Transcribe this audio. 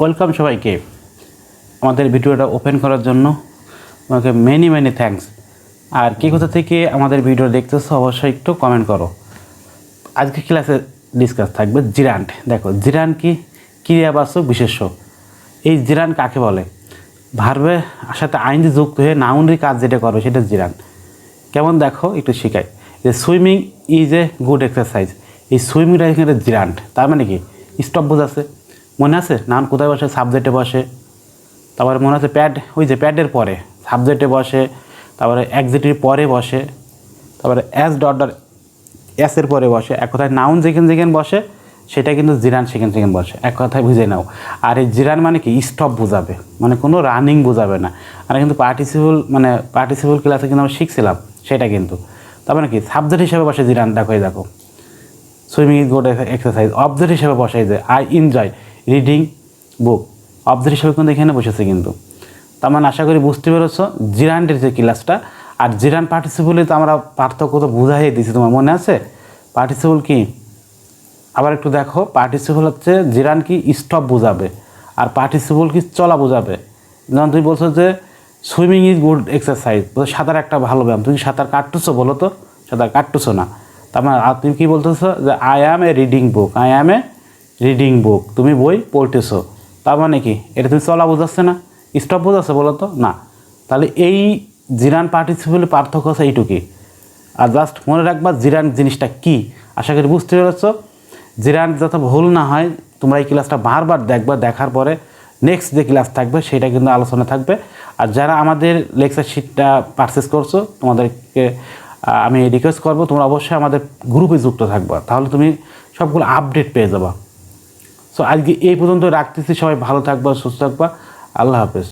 Welcome সবাইকে আমাদের ভিডিওটা ওপেন করার জন্য তোমাকে মেনি থ্যাঙ্কস। আর কি কোথা থেকে আমাদের ভিডিও দেখতেছো অবশ্যই একটু কমেন্ট করো। আজকে ক্লাসে ডিসকাস থাকবে জিরান্ট। দেখো জিরান্ট কি ক্রিয়াবাচক বিশেষ্য। এই জিরান্ট কাকে বলে? ভার্বের সাথে আইনজি যুক্ত হয়ে নাউনের কাজ যেটা করবে সেটা জিরান্ট। কেমন দেখো একটু শেখাই। যে swimming is a good exercise, এই সুইমিংটা এখানে জিরান্ট। তার মানে কি স্টপ বোঝাচ্ছে। মনে আছে নাউন কোথায় বসে? সাবজেক্টে বসে। তারপরে মনে আছে প্যাড, ওই যে প্যাডের পরে সাবজেক্টে বসে, তারপরে অ্যাডজেক্টিভ পরে বসে, তারপরে অ্যাস ডট এসের পরে বসে। এক কথায় নাউন যেখানে বসে সেটা কিন্তু জিরান্ট সেখানে বসে। এক কথায় বুঝে নাও। আর এই জিরান্ট মানে কি স্টপ বোঝাবে, মানে কোনো রানিং বোঝাবে না। আর কিন্তু পার্টিসিপল ক্লাসে কিন্তু আমরা শিখছিলাম সেটা কিন্তু। তার মানে কি সাবজেক্ট হিসেবে বসে জিরান্ট। দেখো swimming is good exercise object হিসেবে বসাই যায়। I enjoy reading book object হিসেবে কিন্তু এখানে বসেছে কিন্তু। তার মানে আশা করি বুঝতে পেরেছ জিরান্টের যে ক্লাসটা। আর জিরান্ট পার্টিসিপলে তো আমরা পার্থক্য তো বোঝাই দিয়েছি, তোমার মনে আছে? পার্টিসিপল কি আবার একটু দেখো। পার্টিসিপল হচ্ছে জিরান্ট কি স্টপ বোঝাবে, আর পার্টিসিপল কি চলা বোঝাবে। যেমন তুমি বলছো যে সুইমিং ইজ গুড এক্সারসাইজ, সাঁতার একটা ভালো ব্যায়াম। তুমি সাঁতার কাটতেছো, বলো তো? সাঁতার কাটতেছো না। তার মানে আর তুমি কী বলতেছো? যে I am A reading book, I am A reading book, তুমি বই পড়তেছো। তার মানে কি এটা তুমি চলা বোঝাচ্ছে না, স্টপ বোঝাচ্ছে, বলো তো? না। তাহলে এই জিরান্ট পার্টিসিপলের পার্থক্য আছে এইটুকুই। আর জাস্ট মনে রাখবা জিরান্ট জিনিসটা কী। আশা করি বুঝতে পেরেছো। জিরান্ট যাতে ভুল না হয় তোমরা এই ক্লাসটা বারবার দেখবা। দেখার পরে নেক্সট যে ক্লাস থাকবে সেটা কিন্তু আলোচনা থাকবে। আর যারা আমাদের লেকচার শিটটা পারচেস করছো তোমাদেরকে আমি রিকোয়েস্ট করবো তোমরা অবশ্যই আমাদের গ্রুপে যুক্ত থাকবা, তাহলে তুমি সবগুলো আপডেট পেয়ে যাবা। সো আজকে এই পর্যন্ত রাখতেছি। সবাই ভালো থাকবা, সুস্থ থাকবা। আল্লাহ হাফেজ।